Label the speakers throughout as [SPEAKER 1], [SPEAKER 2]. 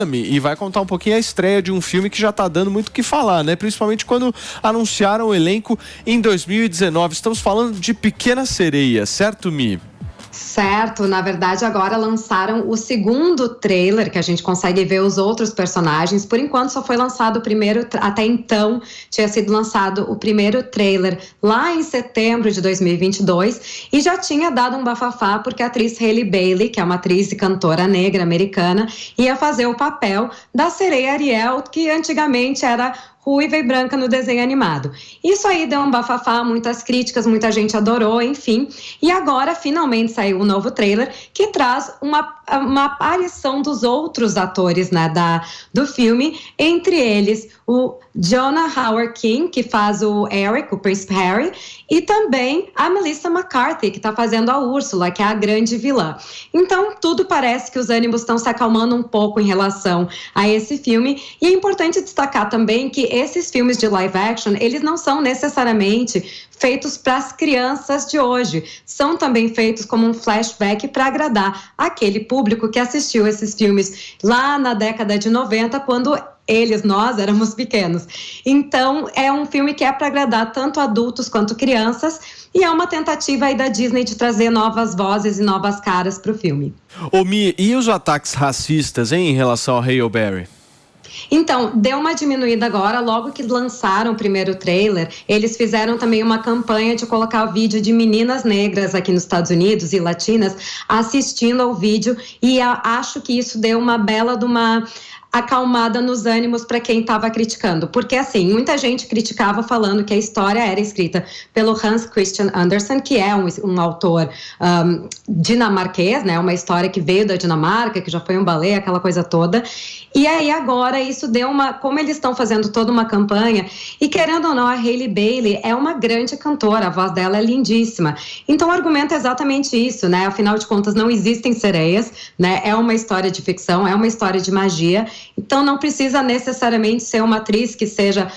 [SPEAKER 1] E vai contar um pouquinho a estreia de um filme que já está dando muito o que falar, né? Principalmente quando anunciaram o elenco em 2019. Estamos falando de Pequena Sereia, certo, Mi?
[SPEAKER 2] Certo, na verdade agora lançaram o segundo trailer, que a gente consegue ver os outros personagens. Por enquanto só foi lançado o primeiro, até então tinha sido lançado o primeiro trailer lá em setembro de 2022 e já tinha dado um bafafá porque a atriz Halle Bailey, que é uma atriz e cantora negra americana, ia fazer o papel da sereia Ariel, que antigamente era ruiva e branca no desenho animado. Isso aí deu um bafafá, muitas críticas, muita gente adorou, enfim. E agora, finalmente, saiu um novo trailer que traz uma aparição dos outros atores, né, do filme, entre eles o Jonah Hauer-King, que faz o Eric, o Príncipe Harry, e também a Melissa McCarthy, que está fazendo a Úrsula, que é a grande vilã. Então, tudo parece que os ânimos estão se acalmando um pouco em relação a esse filme, e é importante destacar também que esses filmes de live action, eles não são necessariamente feitos para as crianças de hoje, são também feitos como um flashback para agradar aquele público que assistiu esses filmes lá na década de 90, quando nós éramos pequenos. Então, é um filme que é para agradar tanto adultos quanto crianças, e é uma tentativa aí da Disney de trazer novas vozes e novas caras para o filme.
[SPEAKER 1] Ô Mi, e os ataques racistas, hein, em relação ao Halle Berry?
[SPEAKER 2] Então, deu uma diminuída agora, logo que lançaram o primeiro trailer, eles fizeram também uma campanha de colocar o vídeo de meninas negras aqui nos Estados Unidos e latinas assistindo ao vídeo, e acho que isso deu uma bela de uma acalmada nos ânimos para quem estava criticando, porque assim, muita gente criticava falando que a história era escrita pelo Hans Christian Andersen, que é um autor dinamarquês, né, uma história que veio da Dinamarca, que já foi um balé, aquela coisa toda, e aí agora isso deu como eles estão fazendo toda uma campanha, e querendo ou não, a Halle Bailey é uma grande cantora, a voz dela é lindíssima, então o argumento é exatamente isso, né, afinal de contas não existem sereias, né, é uma história de ficção, é uma história de magia. Então não precisa necessariamente ser uma atriz que seja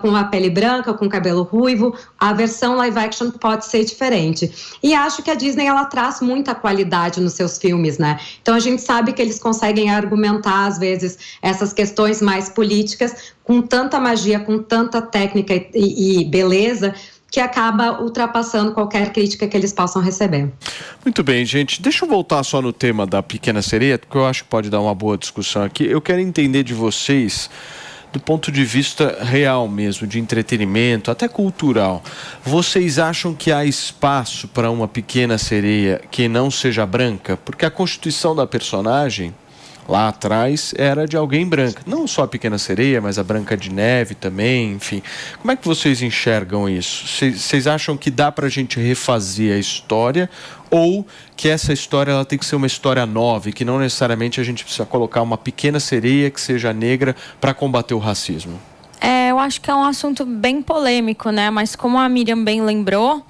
[SPEAKER 2] com a pele branca, com cabelo ruivo. A versão live action pode ser diferente. E acho que a Disney, ela traz muita qualidade nos seus filmes, né? Então a gente sabe que eles conseguem argumentar, às vezes, essas questões mais políticas com tanta magia, com tanta técnica e beleza, que acaba ultrapassando qualquer crítica que eles possam receber.
[SPEAKER 1] Muito bem, gente. Deixa eu voltar só no tema da Pequena Sereia, porque eu acho que pode dar uma boa discussão aqui. Eu quero entender de vocês, do ponto de vista real mesmo, de entretenimento, até cultural. Vocês acham que há espaço para uma Pequena Sereia que não seja branca? Porque a constituição da personagem lá atrás era de alguém branca, não só a Pequena Sereia, mas a Branca de Neve também, enfim. Como é que vocês enxergam isso? Vocês acham que dá pra gente refazer a história, ou que essa história ela tem que ser uma história nova e que não necessariamente a gente precisa colocar uma Pequena Sereia que seja negra para combater o racismo?
[SPEAKER 3] Eu acho que é um assunto bem polêmico, né? Mas como a Miriam bem lembrou,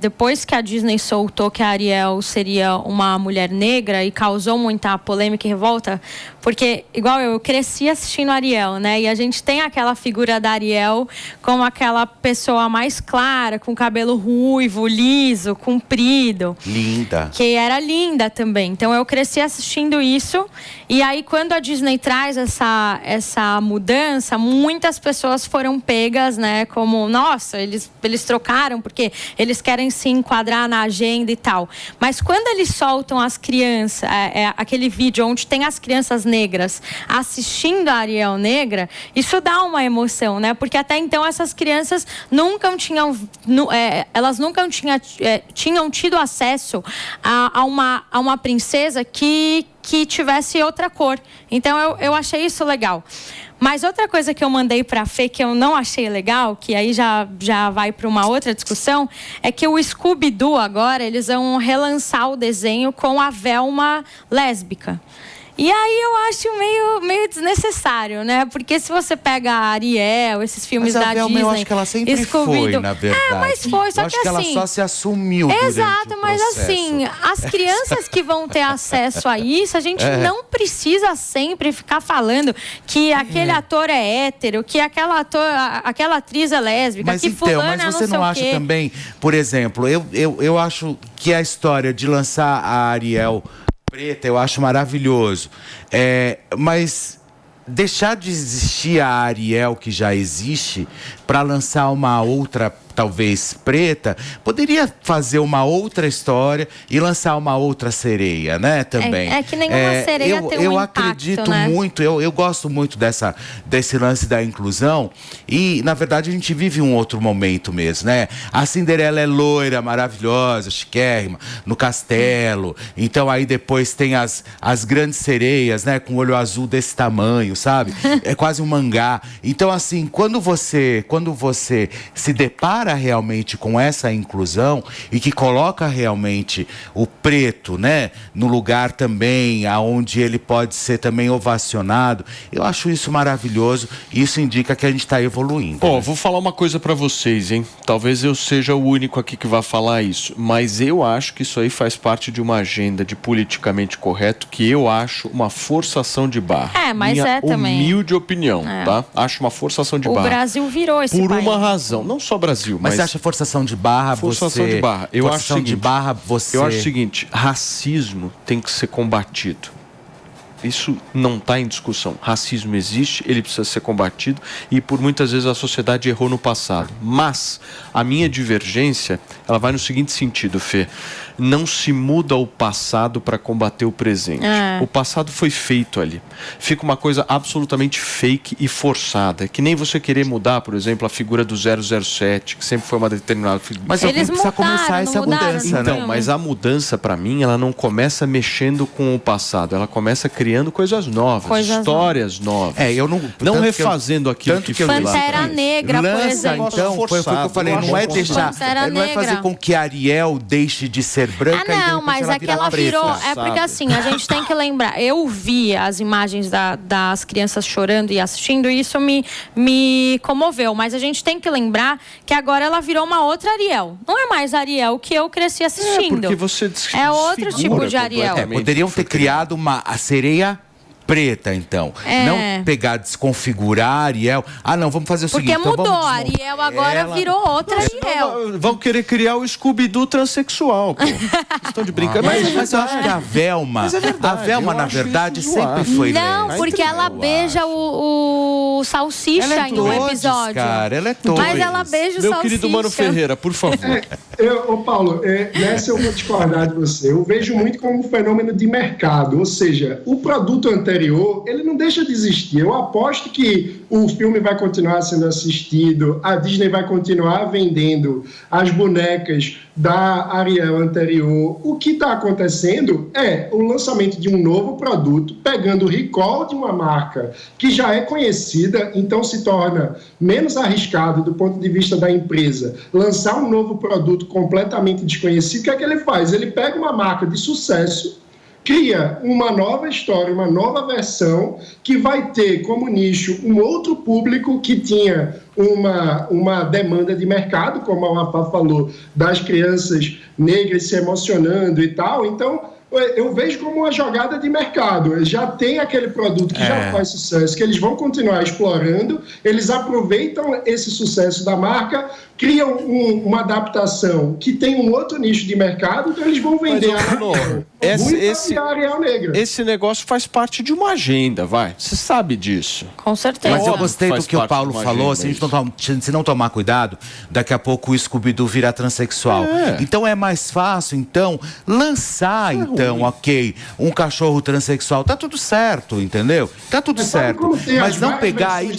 [SPEAKER 3] depois que a Disney soltou que a Ariel seria uma mulher negra e causou muita polêmica e revolta, porque, igual eu cresci assistindo Ariel, né? E a gente tem aquela figura da Ariel como aquela pessoa mais clara, com cabelo ruivo, liso, comprido.
[SPEAKER 4] Linda.
[SPEAKER 3] Que era linda também. Então eu cresci assistindo isso. E aí quando a Disney traz essa mudança, muitas pessoas foram pegas, né? Como, nossa, eles trocaram porque eles querem se enquadrar na agenda e tal. Mas quando eles soltam as crianças, aquele vídeo onde tem as crianças negras assistindo a Ariel negra, isso dá uma emoção, né? Porque até então essas crianças nunca tinham, elas nunca tinham tido acesso a uma princesa que tivesse outra cor. Então eu achei isso legal. Mas outra coisa que eu mandei para a Fê que eu não achei legal, que aí já vai para uma outra discussão, é que o Scooby-Doo agora, eles vão relançar o desenho com a Velma lésbica. E aí eu acho meio desnecessário, né? Porque se você pega a Ariel, esses filmes da Disney...
[SPEAKER 4] eu acho que ela sempre foi, na verdade.
[SPEAKER 3] Mas foi, só
[SPEAKER 4] eu
[SPEAKER 3] que
[SPEAKER 4] acho
[SPEAKER 3] assim...
[SPEAKER 4] que ela só se assumiu durante
[SPEAKER 3] Exato,
[SPEAKER 4] o
[SPEAKER 3] mas
[SPEAKER 4] processo.
[SPEAKER 3] assim, as crianças que vão ter acesso a isso, a gente não precisa sempre ficar falando que aquele ator é hétero, que aquela atriz é lésbica,
[SPEAKER 4] mas
[SPEAKER 3] que
[SPEAKER 4] então,
[SPEAKER 3] fulana
[SPEAKER 4] mas você não acha também, por exemplo, eu acho que a história de lançar a Ariel preta, eu acho maravilhoso. Mas deixar de existir a Ariel que já existe para lançar uma outra, talvez preta, poderia fazer uma outra história e lançar uma outra sereia, né, também.
[SPEAKER 3] É que nenhuma sereia tem um impacto,
[SPEAKER 4] acredito
[SPEAKER 3] né?
[SPEAKER 4] muito, eu gosto muito desse lance da inclusão e, na verdade, a gente vive um outro momento mesmo, né? A Cinderela é loira, maravilhosa, chiquérrima, no castelo, então aí depois tem as grandes sereias, né, com olho azul desse tamanho, sabe? É quase um mangá. Então, assim, quando você se depara realmente com essa inclusão e que coloca realmente o preto, né, no lugar também aonde ele pode ser também ovacionado, eu acho isso maravilhoso e isso indica que a gente está evoluindo.
[SPEAKER 1] Né? Vou falar uma coisa para vocês, hein? Talvez eu seja o único aqui que vai falar isso, mas eu acho que isso aí faz parte de uma agenda de politicamente correto que eu acho uma forçação de barra.
[SPEAKER 3] Mas
[SPEAKER 1] Minha
[SPEAKER 3] também.
[SPEAKER 1] Humilde opinião, tá? Acho uma forçação de barra.
[SPEAKER 3] O Brasil virou esse
[SPEAKER 1] por
[SPEAKER 3] país.
[SPEAKER 1] Uma razão, não só Brasil, mas
[SPEAKER 4] você acha forçação de barra?
[SPEAKER 1] Forçação de barra. Eu acho o seguinte, racismo tem que ser combatido. Isso não está em discussão. Racismo existe, ele precisa ser combatido e por muitas vezes a sociedade errou no passado. Mas a minha divergência, ela vai no seguinte sentido, Fê. Não se muda o passado para combater o presente. O passado foi feito ali. Fica uma coisa absolutamente fake e forçada. É que nem você querer mudar, por exemplo, a figura do 007, que sempre foi uma determinada figura.
[SPEAKER 4] Mas eles precisa começar essa mudança,
[SPEAKER 1] então,
[SPEAKER 4] né?
[SPEAKER 1] Mas a mudança, para mim, ela não começa mexendo com o passado. Ela começa criando coisas novas, histórias novas.
[SPEAKER 4] Eu não
[SPEAKER 1] refazendo aquilo que foi lá.
[SPEAKER 3] Pantera Negra, por exemplo.
[SPEAKER 4] Então, foi o que eu falei. Não é deixar, não é fazer com que Ariel deixe de ser branca.
[SPEAKER 3] Não, mas é que ela virou. É porque assim, a gente tem que lembrar. Eu vi as imagens das crianças chorando e assistindo, e isso me comoveu. Mas a gente tem que lembrar que agora ela virou uma outra Ariel. Não é mais a Ariel que eu cresci assistindo.
[SPEAKER 1] Porque você
[SPEAKER 3] é outro tipo de Ariel.
[SPEAKER 4] Poderiam ter criado a sereia preta, então. Não pegar, desconfigurar a Ariel. Não, vamos fazer o seguinte.
[SPEAKER 3] Porque mudou, a Ariel agora virou outra Ariel.
[SPEAKER 1] Vão querer criar o Scooby-Doo transexual, pô. Estão de brincadeira.
[SPEAKER 4] Mas eu acho que a Velma, na verdade, sempre foi
[SPEAKER 3] Não, porque ela beija o Salsicha em um episódio.
[SPEAKER 4] Cara, ela é toda.
[SPEAKER 3] Mas ela beija o Salsicha.
[SPEAKER 1] Meu querido Mano Ferreira, por favor.
[SPEAKER 5] Paulo, nessa eu vou discordar de você. Eu vejo muito como um fenômeno de mercado, ou seja, o produto anterior, ele não deixa de existir. Eu aposto que o filme vai continuar sendo assistido, a Disney vai continuar vendendo as bonecas da Ariel anterior. O que está acontecendo é o lançamento de um novo produto, pegando o recall de uma marca que já é conhecida, então se torna menos arriscado do ponto de vista da empresa lançar um novo produto completamente desconhecido. O que é que ele faz? Ele pega uma marca de sucesso, cria uma nova história, uma nova versão que vai ter como nicho um outro público que tinha uma demanda de mercado, como a Mafá falou, das crianças negras se emocionando e tal. Então, eu vejo como uma jogada de mercado. Já tem aquele produto que já faz sucesso, que eles vão continuar explorando, eles aproveitam esse sucesso da marca, criam uma adaptação que tem um outro nicho de mercado, então eles vão vender a Ariel Negra.
[SPEAKER 1] Esse negócio faz parte de uma agenda, vai. Você sabe disso.
[SPEAKER 3] Com certeza.
[SPEAKER 4] Mas eu gostei do que o Paulo falou, se não tomar cuidado, daqui a pouco o Scooby-Doo vira transexual. Então é mais fácil, lançar, um cachorro transexual. Tá tudo certo, entendeu? Tá tudo certo. Mas não pegar e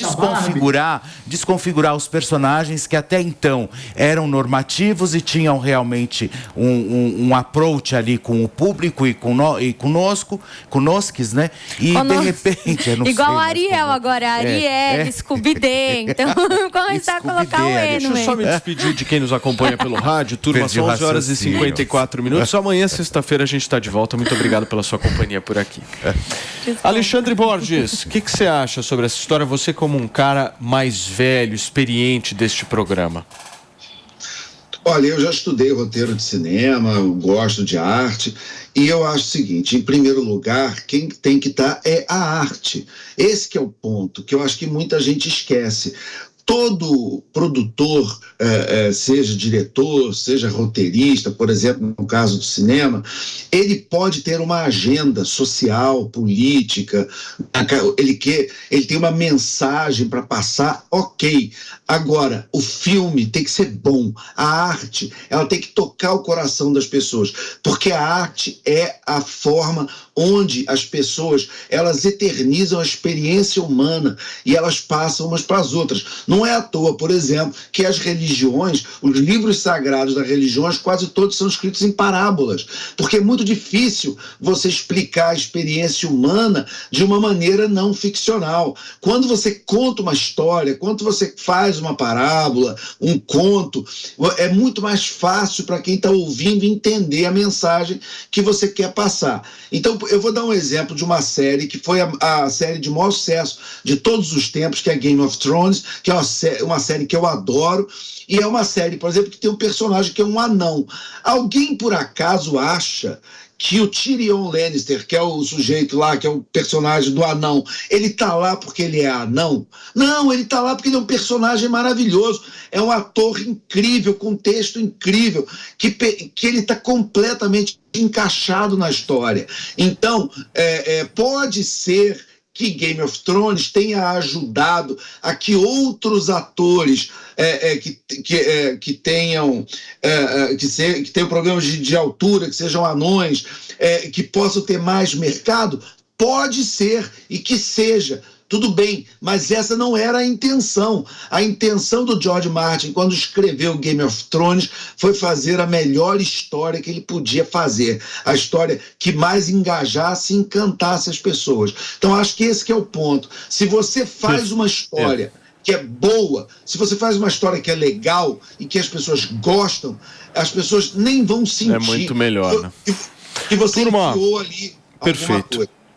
[SPEAKER 4] desconfigurar os personagens que até então eram normativos e tinham realmente um approach ali com o público e conosco, né? E de repente...
[SPEAKER 3] Igual a Ariel agora, Ariel, Scooby-Doo. Então, começar a colocar o E no
[SPEAKER 1] meio. Deixa eu só me despedir de quem nos acompanha pelo rádio. Turma, são 11 horas e 54 minutos. Amanhã, sexta-feira, a gente está de volta. Muito obrigado pela sua companhia por aqui. Alexandre Borges, o que você acha sobre essa história? Você como um cara mais velho, experiente deste programa.
[SPEAKER 6] Olha, eu já estudei roteiro de cinema, eu gosto de arte, e eu acho o seguinte, em primeiro lugar, quem tem que estar é a arte. Esse que é o ponto, que eu acho que muita gente esquece. todo produtor, seja diretor, seja roteirista, por exemplo, no caso do cinema, ele pode ter uma agenda social, política, ele tem uma mensagem para passar, ok. Agora, o filme tem que ser bom, a arte, ela tem que tocar o coração das pessoas, porque a arte é a forma onde as pessoas, elas eternizam a experiência humana e elas passam umas para as outras. Não é à toa, por exemplo, que as religiões, os livros sagrados das religiões, quase todos são escritos em parábolas, porque é muito difícil você explicar a experiência humana de uma maneira não ficcional. Quando você conta uma história, quando você faz uma parábola, um conto, é muito mais fácil para quem está ouvindo entender a mensagem que você quer passar. Então, eu vou dar um exemplo de uma série que foi a série de maior sucesso de todos os tempos, que é Game of Thrones, que é uma série que eu adoro, e é uma série, por exemplo, que tem um personagem que é um anão. Alguém, por acaso, acha que o Tyrion Lannister, que é o sujeito lá, que é o personagem do anão, ele tá lá porque ele é anão? Não, ele tá lá porque ele é um personagem maravilhoso, é um ator incrível, com um texto incrível, que ele tá completamente encaixado na história. Então, pode ser que Game of Thrones tenha ajudado a que outros atores que tenham problemas de altura, que sejam anões, que possam ter mais mercado, pode ser e que seja. Tudo bem, mas essa não era a intenção. A intenção do George Martin, quando escreveu Game of Thrones, foi fazer a melhor história que ele podia fazer. A história que mais engajasse e encantasse as pessoas. Então, acho que esse que é o ponto. Se você faz uma história que é boa, se você faz uma história que é legal e que as pessoas gostam, as pessoas nem vão sentir.
[SPEAKER 1] É muito melhor, né?
[SPEAKER 6] Que você enfiou ali.
[SPEAKER 1] Perfeito.